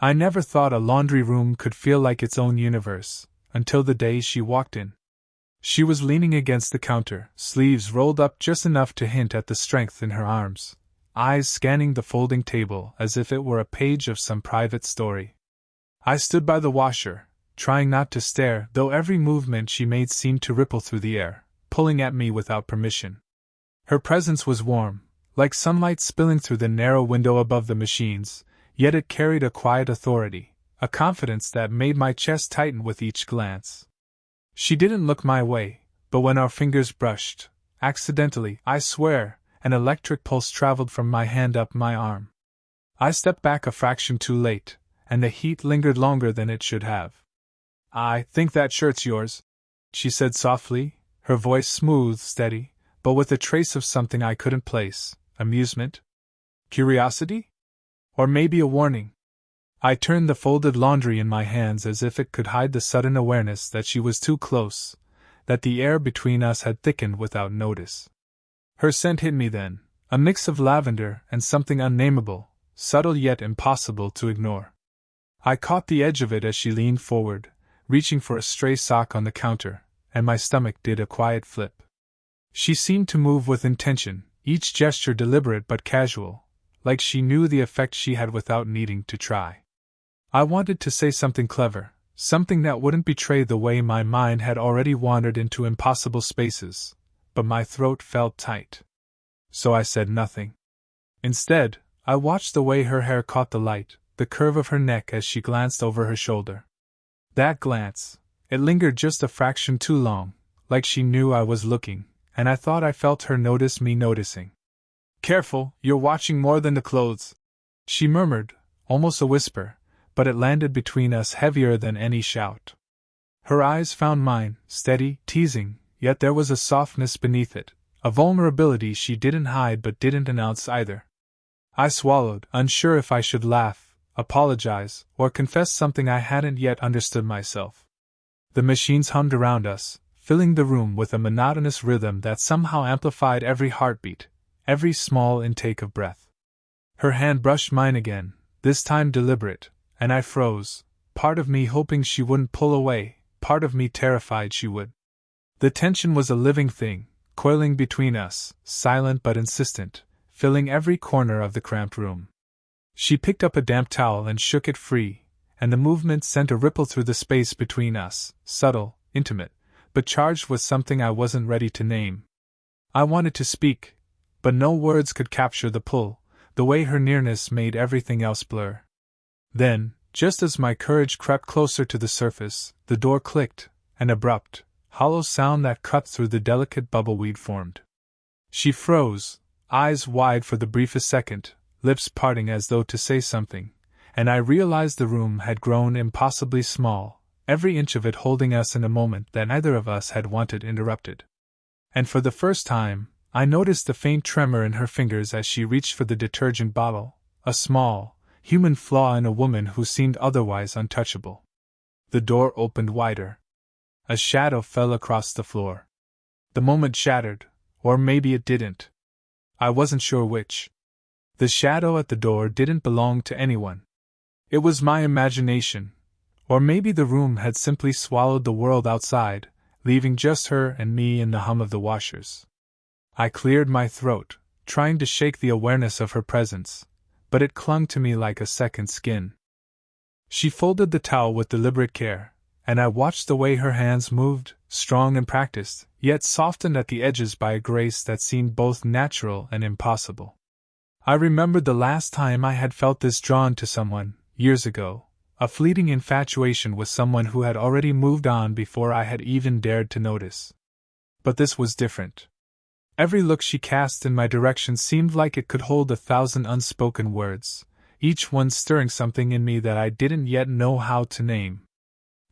I never thought a laundry room could feel like its own universe, until the day she walked in. She was leaning against the counter, sleeves rolled up just enough to hint at the strength in her arms, eyes scanning the folding table as if it were a page of some private story. I stood by the washer, trying not to stare, though every movement she made seemed to ripple through the air, pulling at me without permission. Her presence was warm, like sunlight spilling through the narrow window above the machines, yet it carried a quiet authority, a confidence that made my chest tighten with each glance. She didn't look my way, but when our fingers brushed, accidentally, I swear, an electric pulse traveled from my hand up my arm. I stepped back a fraction too late, and the heat lingered longer than it should have. "I think that shirt's yours," she said softly, her voice smooth, steady, but with a trace of something I couldn't place. Amusement? Curiosity? Or maybe a warning? I turned the folded laundry in my hands as if it could hide the sudden awareness that she was too close, that the air between us had thickened without notice. Her scent hit me then, a mix of lavender and something unnameable, subtle yet impossible to ignore. I caught the edge of it as she leaned forward, reaching for a stray sock on the counter, and my stomach did a quiet flip. She seemed to move with intention, each gesture deliberate but casual, like she knew the effect she had without needing to try. I wanted to say something clever, something that wouldn't betray the way my mind had already wandered into impossible spaces, but my throat felt tight. So I said nothing. Instead, I watched the way her hair caught the light, the curve of her neck as she glanced over her shoulder. That glance, it lingered just a fraction too long, like she knew I was looking, and I thought I felt her notice me noticing. "Careful, you're watching more than the clothes," she murmured, almost a whisper, but it landed between us heavier than any shout. Her eyes found mine, steady, teasing, yet there was a softness beneath it, a vulnerability she didn't hide but didn't announce either. I swallowed, unsure if I should laugh, apologize, or confess something I hadn't yet understood myself. The machines hummed around us, filling the room with a monotonous rhythm that somehow amplified every heartbeat, every small intake of breath. Her hand brushed mine again, this time deliberate, and I froze, part of me hoping she wouldn't pull away, part of me terrified she would. The tension was a living thing, coiling between us, silent but insistent, filling every corner of the cramped room. She picked up a damp towel and shook it free, and the movement sent a ripple through the space between us, subtle, intimate, but charged with something I wasn't ready to name. I wanted to speak, but no words could capture the pull, the way her nearness made everything else blur. Then, just as my courage crept closer to the surface, the door clicked, an abrupt, hollow sound that cut through the delicate bubble we'd formed. She froze, eyes wide for the briefest second, lips parting as though to say something, and I realized the room had grown impossibly small, every inch of it holding us in a moment that neither of us had wanted interrupted. And for the first time, I noticed the faint tremor in her fingers as she reached for the detergent bottle, a small, human flaw in a woman who seemed otherwise untouchable. The door opened wider. A shadow fell across the floor. The moment shattered, or maybe it didn't. I wasn't sure which. The shadow at the door didn't belong to anyone. It was my imagination, or maybe the room had simply swallowed the world outside, leaving just her and me in the hum of the washers. I cleared my throat, trying to shake the awareness of her presence, but it clung to me like a second skin. She folded the towel with deliberate care, and I watched the way her hands moved, strong and practiced, yet softened at the edges by a grace that seemed both natural and impossible. I remembered the last time I had felt this drawn to someone, years ago, a fleeting infatuation with someone who had already moved on before I had even dared to notice. But this was different. Every look she cast in my direction seemed like it could hold 1,000 unspoken words, each one stirring something in me that I didn't yet know how to name.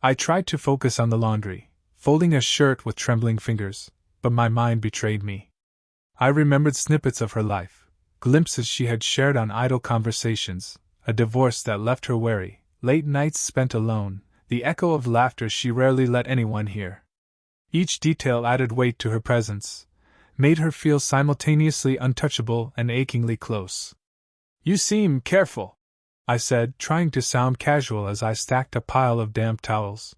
I tried to focus on the laundry, folding a shirt with trembling fingers, but my mind betrayed me. I remembered snippets of her life, glimpses she had shared on idle conversations, a divorce that left her wary, late nights spent alone, the echo of laughter she rarely let anyone hear. Each detail added weight to her presence, made her feel simultaneously untouchable and achingly close. "You seem careful," I said, trying to sound casual as I stacked a pile of damp towels.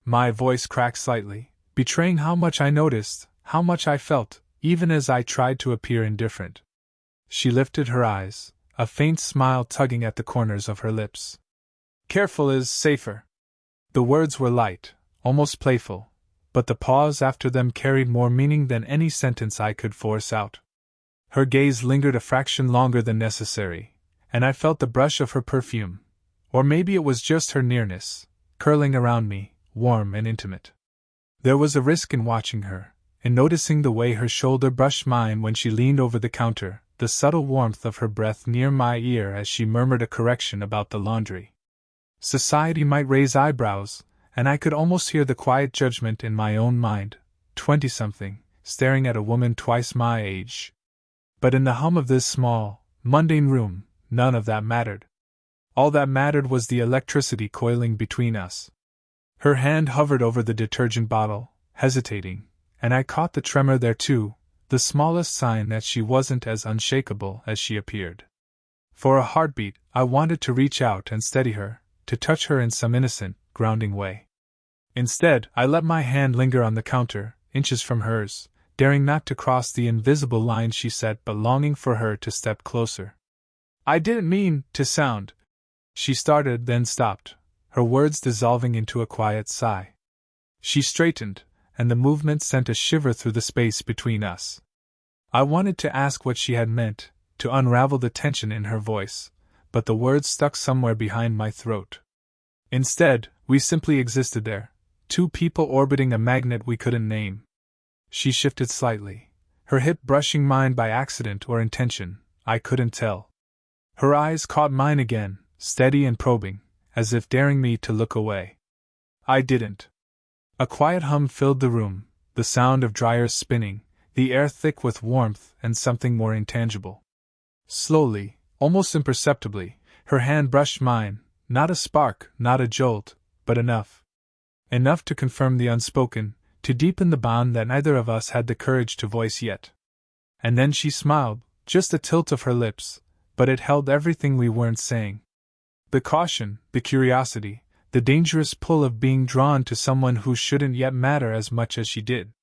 My voice cracked slightly, betraying how much I noticed, how much I felt, even as I tried to appear indifferent. She lifted her eyes, a faint smile tugging at the corners of her lips. Careful is safer. The words were light, almost playful, but the pause after them carried more meaning than any sentence I could force out. Her gaze lingered a fraction longer than necessary, and I felt the brush of her perfume, or maybe it was just her nearness, curling around me, warm and intimate. There was a risk in watching her, in noticing the way her shoulder brushed mine when she leaned over the counter, the subtle warmth of her breath near my ear as she murmured a correction about the laundry. Society might raise eyebrows, and I could almost hear the quiet judgment in my own mind, 20-something, staring at a woman twice my age. But in the hum of this small, mundane room, none of that mattered. All that mattered was the electricity coiling between us. Her hand hovered over the detergent bottle, hesitating, and I caught the tremor there too, the smallest sign that she wasn't as unshakable as she appeared. For a heartbeat, I wanted to reach out and steady her, to touch her in some innocent, grounding way. Instead, I let my hand linger on the counter, inches from hers, daring not to cross the invisible line she set but longing for her to step closer. I didn't mean to sound. She started, then stopped, her words dissolving into a quiet sigh. She straightened, and the movement sent a shiver through the space between us. I wanted to ask what she had meant, to unravel the tension in her voice, but the words stuck somewhere behind my throat. Instead, we simply existed there, two people orbiting a magnet we couldn't name. She shifted slightly, her hip brushing mine by accident or intention, I couldn't tell. Her eyes caught mine again, steady and probing, as if daring me to look away. I didn't. A quiet hum filled the room, the sound of dryers spinning, the air thick with warmth and something more intangible. Slowly, almost imperceptibly, her hand brushed mine, not a spark, not a jolt, but enough. Enough to confirm the unspoken, to deepen the bond that neither of us had the courage to voice yet. And then she smiled, just a tilt of her lips, but it held everything we weren't saying. The caution, the curiosity, the dangerous pull of being drawn to someone who shouldn't yet matter as much as she did.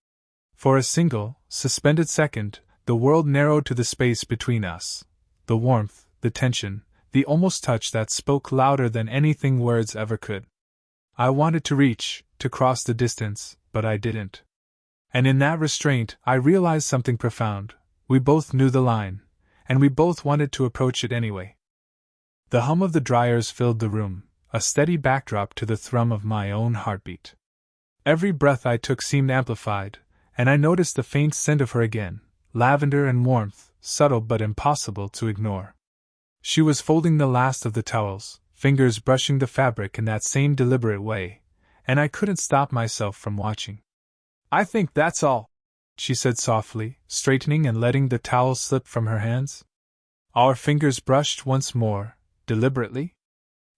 For a single, suspended second, the world narrowed to the space between us. The warmth, the tension, the almost touch that spoke louder than anything words ever could. I wanted to reach, to cross the distance, but I didn't. And in that restraint, I realized something profound. We both knew the line, and we both wanted to approach it anyway. The hum of the dryers filled the room, a steady backdrop to the thrum of my own heartbeat. Every breath I took seemed amplified, and I noticed the faint scent of her again, lavender and warmth, subtle but impossible to ignore. She was folding the last of the towels, fingers brushing the fabric in that same deliberate way, and I couldn't stop myself from watching. "I think that's all," she said softly, straightening and letting the towel slip from her hands. Our fingers brushed once more, deliberately?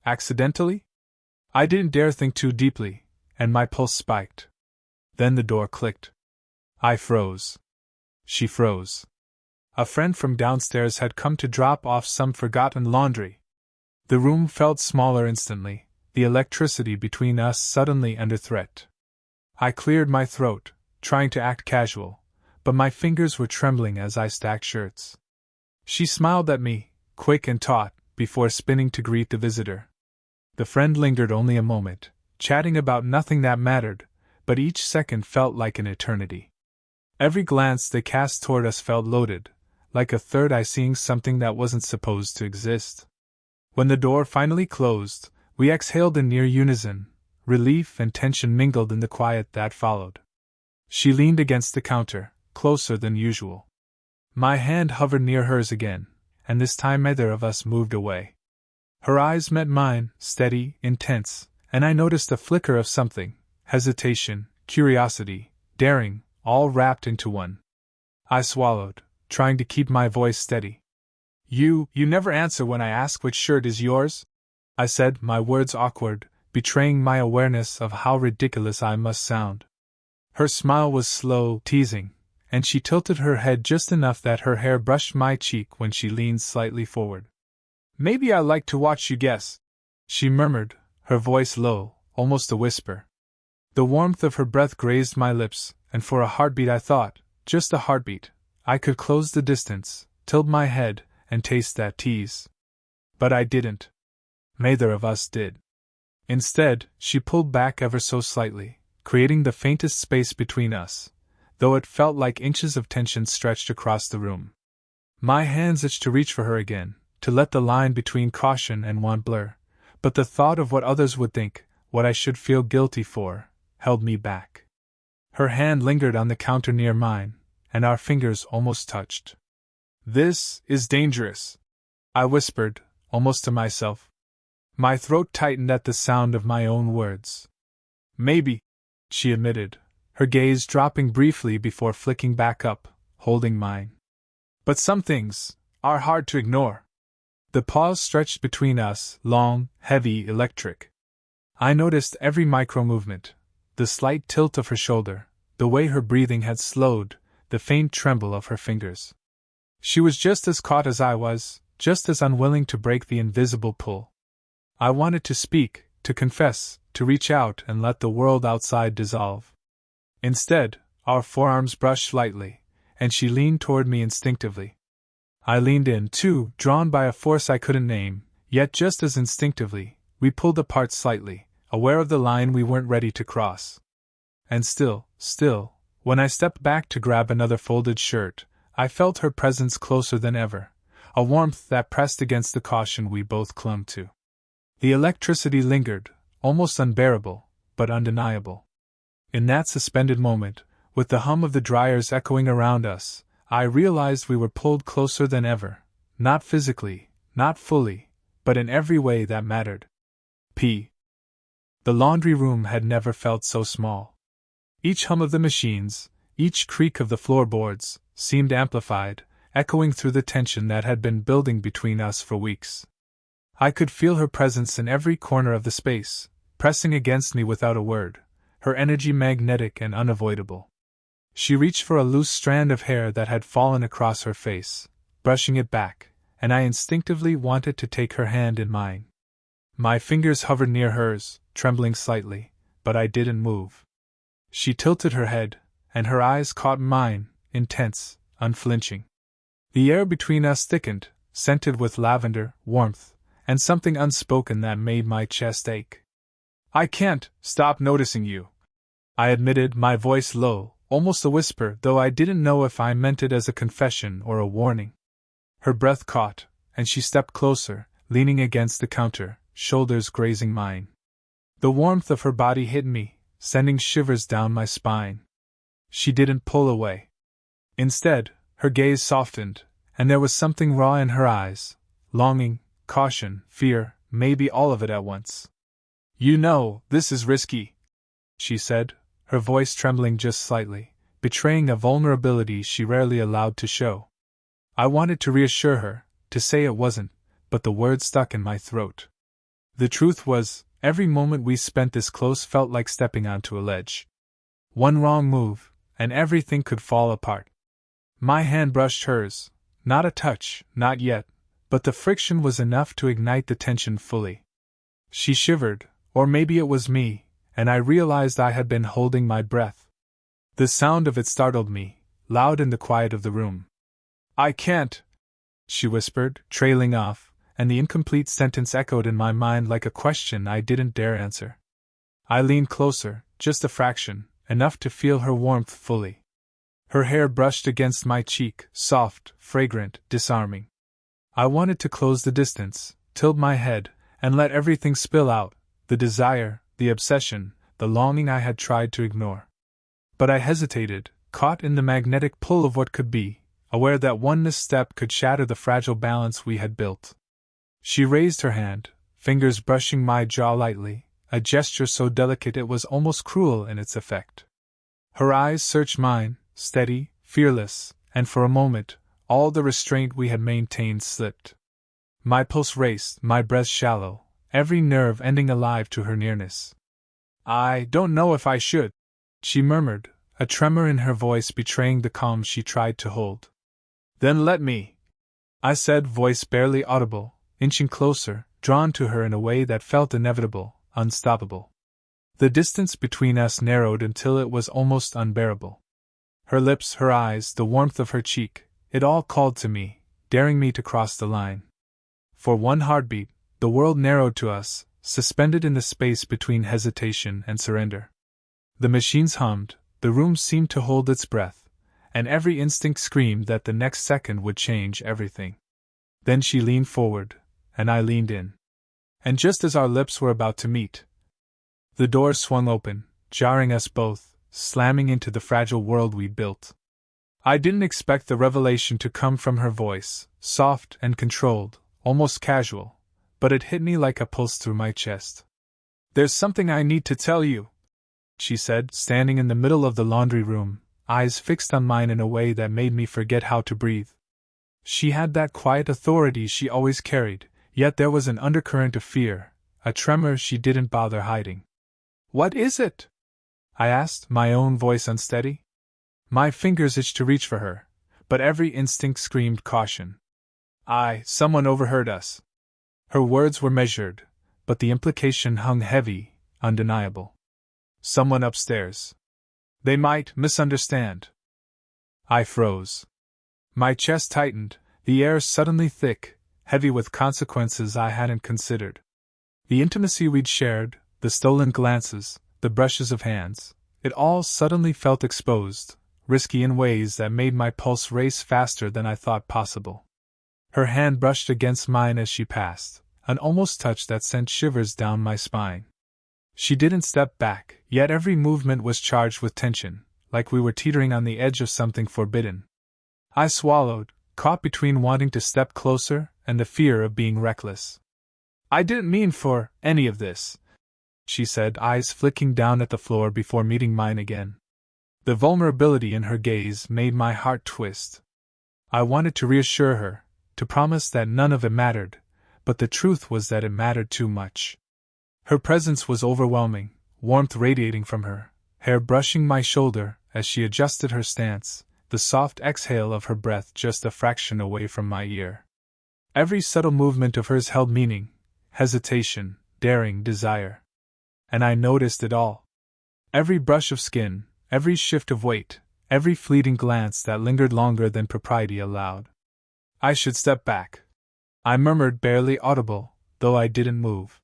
Accidentally? I didn't dare think too deeply, and my pulse spiked. Then the door clicked. I froze. She froze. A friend from downstairs had come to drop off some forgotten laundry. The room felt smaller instantly, the electricity between us suddenly under threat. I cleared my throat, trying to act casual, but my fingers were trembling as I stacked shirts. She smiled at me, quick and taut, before spinning to greet the visitor. The friend lingered only a moment, chatting about nothing that mattered, but each second felt like an eternity. Every glance they cast toward us felt loaded, like a third eye seeing something that wasn't supposed to exist. When the door finally closed, we exhaled in near unison, relief and tension mingled in the quiet that followed. She leaned against the counter, closer than usual. My hand hovered near hers again, and this time neither of us moved away. Her eyes met mine, steady, intense, and I noticed a flicker of something, hesitation, curiosity, daring, all wrapped into one. I swallowed, trying to keep my voice steady. You never answer when I ask which shirt is yours?" I said, my words awkward, betraying my awareness of how ridiculous I must sound. Her smile was slow, teasing, and she tilted her head just enough that her hair brushed my cheek when she leaned slightly forward. Maybe I like to watch you guess, she murmured, her voice low, almost a whisper. The warmth of her breath grazed my lips, and for a heartbeat I thought, just a heartbeat, I could close the distance, tilt my head, and taste that tease. But I didn't. Neither of us did. Instead, she pulled back ever so slightly, creating the faintest space between us, though it felt like inches of tension stretched across the room. My hands itched to reach for her again, to let the line between caution and want blur, but the thought of what others would think, what I should feel guilty for, held me back. Her hand lingered on the counter near mine, and our fingers almost touched. "This is dangerous," I whispered, almost to myself. My throat tightened at the sound of my own words. "Maybe," she admitted, her gaze dropping briefly before flicking back up, holding mine. "But some things are hard to ignore." The pause stretched between us, long, heavy, electric. I noticed every micro-movement, the slight tilt of her shoulder, the way her breathing had slowed, the faint tremble of her fingers. She was just as caught as I was, just as unwilling to break the invisible pull. I wanted to speak, to confess, to reach out and let the world outside dissolve. Instead, our forearms brushed lightly, and she leaned toward me instinctively. I leaned in, too, drawn by a force I couldn't name, yet just as instinctively, we pulled apart slightly, aware of the line we weren't ready to cross. And still, when I stepped back to grab another folded shirt, I felt her presence closer than ever, a warmth that pressed against the caution we both clung to. The electricity lingered, almost unbearable, but undeniable. In that suspended moment, with the hum of the dryers echoing around us, I realized we were pulled closer than ever, not physically, not fully, but in every way that mattered. The laundry room had never felt so small. Each hum of the machines, each creak of the floorboards, seemed amplified, echoing through the tension that had been building between us for weeks. I could feel her presence in every corner of the space, pressing against me without a word, her energy magnetic and unavoidable. She reached for a loose strand of hair that had fallen across her face, brushing it back, and I instinctively wanted to take her hand in mine. My fingers hovered near hers, trembling slightly, but I didn't move. She tilted her head, and her eyes caught mine, intense, unflinching. The air between us thickened, scented with lavender, warmth, and something unspoken that made my chest ache. "I can't stop noticing you," I admitted, my voice low, almost a whisper, though I didn't know if I meant it as a confession or a warning. Her breath caught, and she stepped closer, leaning against the counter, shoulders grazing mine. The warmth of her body hit me, sending shivers down my spine. She didn't pull away. Instead, her gaze softened, and there was something raw in her eyes, longing, caution, fear, maybe all of it at once. "You know, this is risky," she said, her voice trembling just slightly, betraying a vulnerability she rarely allowed to show. I wanted to reassure her, to say it wasn't, but the words stuck in my throat. The truth was, every moment we spent this close felt like stepping onto a ledge. One wrong move, and everything could fall apart. My hand brushed hers, not a touch, not yet, but the friction was enough to ignite the tension fully. She shivered, or maybe it was me, and I realized I had been holding my breath. The sound of it startled me, loud in the quiet of the room. "I can't," she whispered, trailing off, and the incomplete sentence echoed in my mind like a question I didn't dare answer. I leaned closer, just a fraction, enough to feel her warmth fully. Her hair brushed against my cheek, soft, fragrant, disarming. I wanted to close the distance, tilt my head, and let everything spill out, the desire, the obsession, the longing I had tried to ignore. But I hesitated, caught in the magnetic pull of what could be, aware that one misstep could shatter the fragile balance we had built. She raised her hand, fingers brushing my jaw lightly, a gesture so delicate it was almost cruel in its effect. Her eyes searched mine, steady, fearless, and for a moment, all the restraint we had maintained slipped. My pulse raced, my breath shallow, every nerve ending alive to her nearness. "I don't know if I should," she murmured, a tremor in her voice betraying the calm she tried to hold. "Then let me," I said, voice barely audible, inching closer, drawn to her in a way that felt inevitable, unstoppable. The distance between us narrowed until it was almost unbearable. Her lips, her eyes, the warmth of her cheek, it all called to me, daring me to cross the line. For one heartbeat, the world narrowed to us, suspended in the space between hesitation and surrender. The machines hummed, the room seemed to hold its breath, and every instinct screamed that the next second would change everything. Then she leaned forward, and I leaned in. And just as our lips were about to meet, the door swung open, jarring us both, slamming into the fragile world we'd built. I didn't expect the revelation to come from her voice, soft and controlled, almost casual, but it hit me like a pulse through my chest. "There's something I need to tell you," she said, standing in the middle of the laundry room, eyes fixed on mine in a way that made me forget how to breathe. She had that quiet authority she always carried, yet there was an undercurrent of fear, a tremor she didn't bother hiding. "What is it?" I asked, my own voice unsteady. My fingers itched to reach for her, but every instinct screamed caution. Someone overheard us." Her words were measured, but the implication hung heavy, undeniable. "Someone upstairs. They might misunderstand." I froze. My chest tightened, the air suddenly thick, heavy with consequences I hadn't considered. The intimacy we'd shared, the stolen glances, the brushes of hands, it all suddenly felt exposed, risky in ways that made my pulse race faster than I thought possible. Her hand brushed against mine as she passed, an almost touch that sent shivers down my spine. She didn't step back, yet every movement was charged with tension, like we were teetering on the edge of something forbidden. I swallowed, caught between wanting to step closer and the fear of being reckless. "I didn't mean for any of this," she said, eyes flicking down at the floor before meeting mine again. The vulnerability in her gaze made my heart twist. I wanted to reassure her, to promise that none of it mattered, but the truth was that it mattered too much. Her presence was overwhelming, warmth radiating from her, hair brushing my shoulder as she adjusted her stance, the soft exhale of her breath just a fraction away from my ear. Every subtle movement of hers held meaning, hesitation, daring, desire. And I noticed it all. Every brush of skin, every shift of weight, every fleeting glance that lingered longer than propriety allowed. "I should step back," I murmured, barely audible, though I didn't move.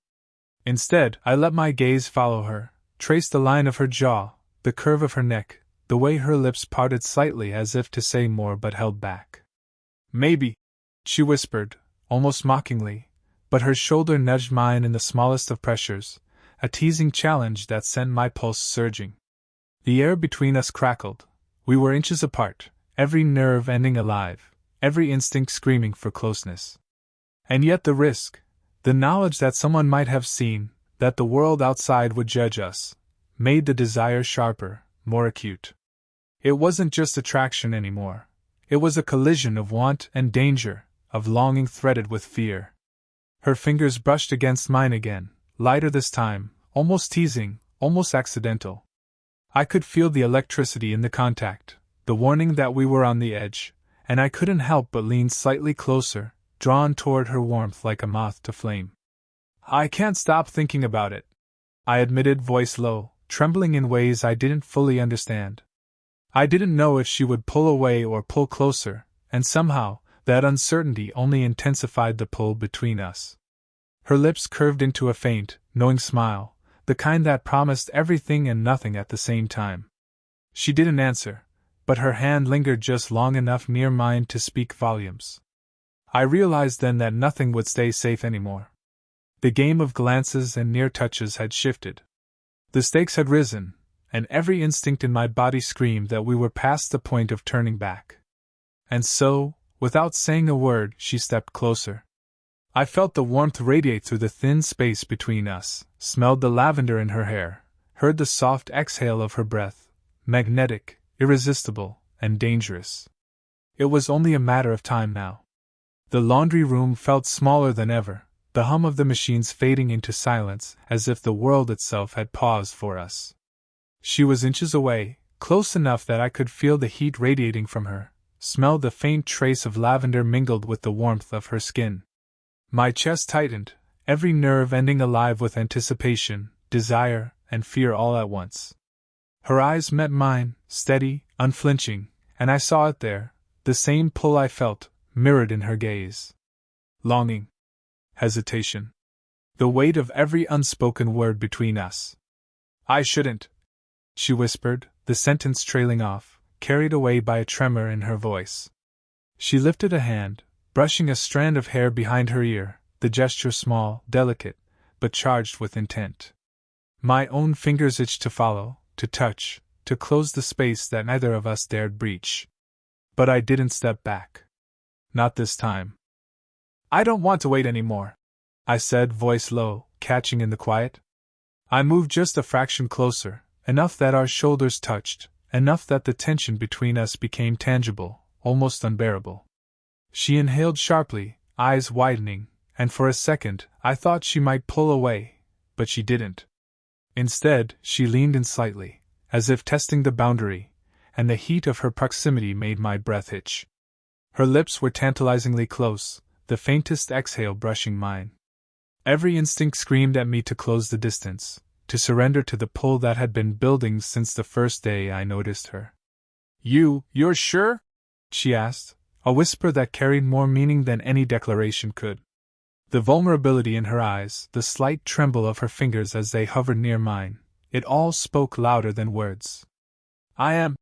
Instead, I let my gaze follow her, trace the line of her jaw, the curve of her neck, the way her lips parted slightly as if to say more but held back. "Maybe," she whispered, almost mockingly, but her shoulder nudged mine in the smallest of pressures, a teasing challenge that sent my pulse surging. The air between us crackled. We were inches apart, every nerve ending alive, every instinct screaming for closeness. And yet the risk, the knowledge that someone might have seen, that the world outside would judge us, made the desire sharper, more acute. It wasn't just attraction anymore. It was a collision of want and danger, of longing threaded with fear. Her fingers brushed against mine again, lighter this time, almost teasing, almost accidental. I could feel the electricity in the contact, the warning that we were on the edge, and I couldn't help but lean slightly closer, drawn toward her warmth like a moth to flame. "I can't stop thinking about it," I admitted, voice low, trembling in ways I didn't fully understand. I didn't know if she would pull away or pull closer, and somehow, that uncertainty only intensified the pull between us. Her lips curved into a faint, knowing smile, the kind that promised everything and nothing at the same time. She didn't answer, but her hand lingered just long enough near mine to speak volumes. I realized then that nothing would stay safe anymore. The game of glances and near touches had shifted. The stakes had risen, and every instinct in my body screamed that we were past the point of turning back. And so, without saying a word, she stepped closer. I felt the warmth radiate through the thin space between us, smelled the lavender in her hair, heard the soft exhale of her breath, magnetic, irresistible, and dangerous. It was only a matter of time now. The laundry room felt smaller than ever, the hum of the machines fading into silence as if the world itself had paused for us. She was inches away, close enough that I could feel the heat radiating from her, smell the faint trace of lavender mingled with the warmth of her skin. My chest tightened, every nerve ending alive with anticipation, desire, and fear all at once. Her eyes met mine, steady, unflinching, and I saw it there, the same pull I felt, mirrored in her gaze. Longing. Hesitation. The weight of every unspoken word between us. "I shouldn't," she whispered, the sentence trailing off, carried away by a tremor in her voice. She lifted a hand, brushing a strand of hair behind her ear, the gesture small, delicate, but charged with intent. My own fingers itched to follow, to touch, to close the space that neither of us dared breach. But I didn't step back. Not this time. "I don't want to wait any more," I said, voice low, catching in the quiet. I moved just a fraction closer, enough that our shoulders touched, enough that the tension between us became tangible, almost unbearable. She inhaled sharply, eyes widening, and for a second I thought she might pull away, but she didn't. Instead, she leaned in slightly, as if testing the boundary, and the heat of her proximity made my breath hitch. Her lips were tantalizingly close, the faintest exhale brushing mine. Every instinct screamed at me to close the distance, to surrender to the pull that had been building since the first day I noticed her. You're sure?" she asked, a whisper that carried more meaning than any declaration could. The vulnerability in her eyes, the slight tremble of her fingers as they hovered near mine, it all spoke louder than words. "I am,"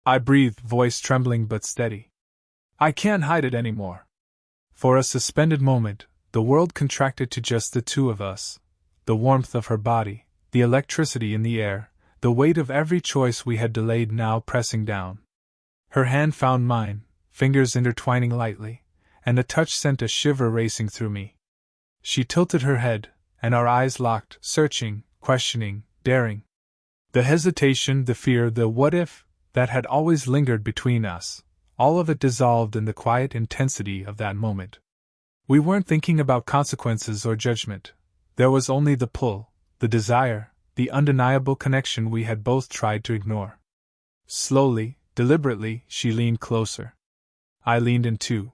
I breathed, voice trembling but steady. "I can't hide it anymore." For a suspended moment, the world contracted to just the two of us, the warmth of her body, the electricity in the air, the weight of every choice we had delayed now pressing down. Her hand found mine, fingers intertwining lightly, and the touch sent a shiver racing through me. She tilted her head, and our eyes locked, searching, questioning, daring. The hesitation, the fear, the what if, that had always lingered between us, all of it dissolved in the quiet intensity of that moment. We weren't thinking about consequences or judgment. There was only the pull, the desire, the undeniable connection we had both tried to ignore. Slowly, deliberately, she leaned closer. I leaned in too.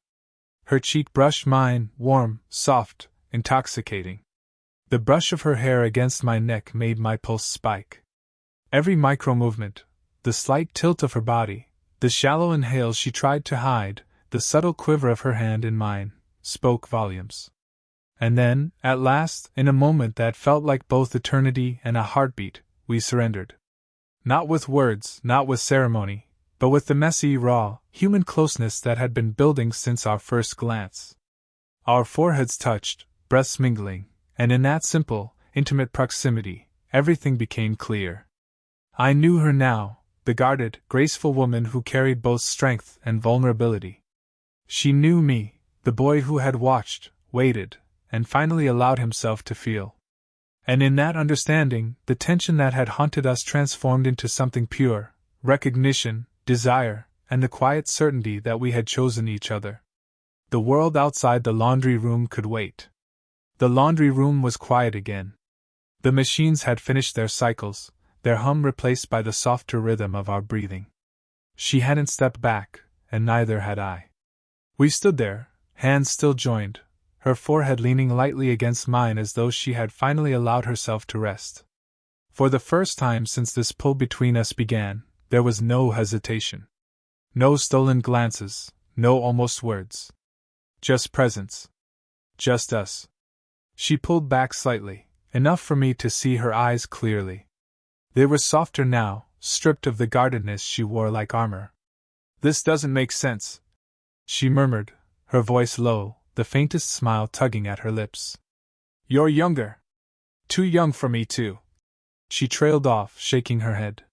Her cheek brushed mine, warm, soft, intoxicating. The brush of her hair against my neck made my pulse spike. Every micro-movement, the slight tilt of her body, the shallow inhales she tried to hide, the subtle quiver of her hand in mine, spoke volumes. And then, at last, in a moment that felt like both eternity and a heartbeat, we surrendered. Not with words, not with ceremony, but with the messy, raw, human closeness that had been building since our first glance. Our foreheads touched, breaths mingling, and in that simple, intimate proximity, everything became clear. I knew her now, the guarded, graceful woman who carried both strength and vulnerability. She knew me, the boy who had watched, waited, and finally allowed himself to feel. And in that understanding, the tension that had haunted us transformed into something pure, recognition, desire, and the quiet certainty that we had chosen each other. The world outside the laundry room could wait. The laundry room was quiet again. The machines had finished their cycles, their hum replaced by the softer rhythm of our breathing. She hadn't stepped back, and neither had I. We stood there, hands still joined, her forehead leaning lightly against mine as though she had finally allowed herself to rest. For the first time since this pull between us began, there was no hesitation. No stolen glances, no almost words. Just presence. Just us. She pulled back slightly, enough for me to see her eyes clearly. They were softer now, stripped of the guardedness she wore like armor. "This doesn't make sense," she murmured, her voice low, the faintest smile tugging at her lips. "You're younger. Too young for me too." She trailed off, shaking her head.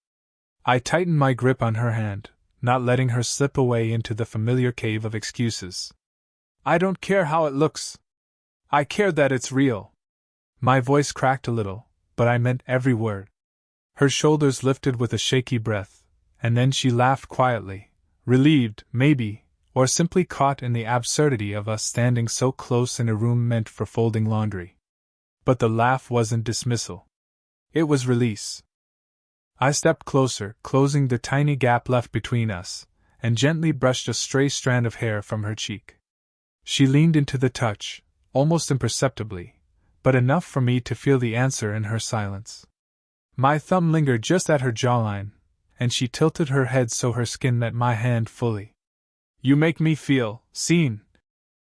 I tightened my grip on her hand, not letting her slip away into the familiar cave of excuses. "I don't care how it looks. I care that it's real." My voice cracked a little, but I meant every word. Her shoulders lifted with a shaky breath, and then she laughed quietly, relieved, maybe, or simply caught in the absurdity of us standing so close in a room meant for folding laundry. But the laugh wasn't dismissal. It was release. I stepped closer, closing the tiny gap left between us, and gently brushed a stray strand of hair from her cheek. She leaned into the touch, almost imperceptibly, but enough for me to feel the answer in her silence. My thumb lingered just at her jawline, and she tilted her head so her skin met my hand fully. "You make me feel seen,"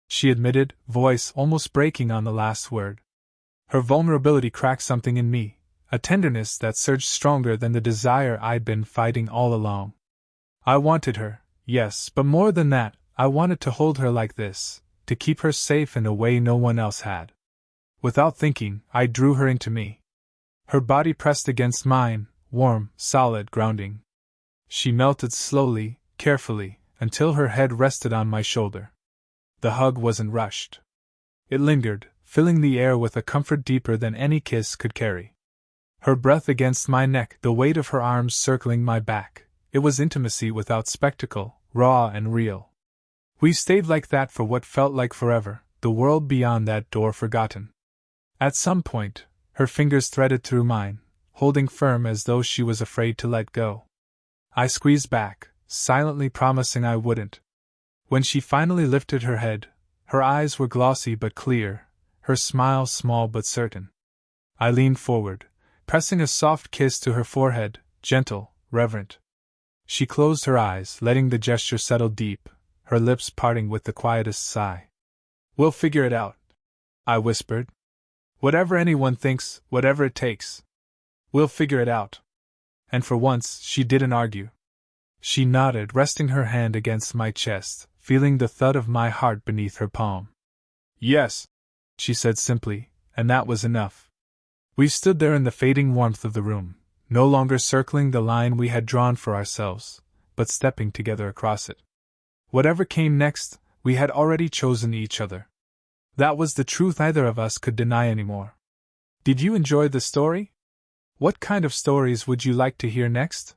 she admitted, voice almost breaking on the last word. Her vulnerability cracked something in me, a tenderness that surged stronger than the desire I'd been fighting all along. I wanted her, yes, but more than that, I wanted to hold her like this, to keep her safe in a way no one else had. Without thinking, I drew her into me. Her body pressed against mine, warm, solid, grounding. She melted slowly, carefully, until her head rested on my shoulder. The hug wasn't rushed. It lingered, filling the air with a comfort deeper than any kiss could carry. Her breath against my neck, the weight of her arms circling my back, it was intimacy without spectacle, raw and real. We stayed like that for what felt like forever, the world beyond that door forgotten. At some point, her fingers threaded through mine, holding firm as though she was afraid to let go. I squeezed back, silently promising I wouldn't. When she finally lifted her head, her eyes were glossy but clear, her smile small but certain. I leaned forward, pressing a soft kiss to her forehead, gentle, reverent. She closed her eyes, letting the gesture settle deep, her lips parting with the quietest sigh. "We'll figure it out," I whispered. "Whatever anyone thinks, whatever it takes. We'll figure it out." And for once, she didn't argue. She nodded, resting her hand against my chest, feeling the thud of my heart beneath her palm. "Yes," she said simply, and that was enough. We stood there in the fading warmth of the room, no longer circling the line we had drawn for ourselves, but stepping together across it. Whatever came next, we had already chosen each other. That was the truth neither of us could deny anymore. Did you enjoy the story? What kind of stories would you like to hear next?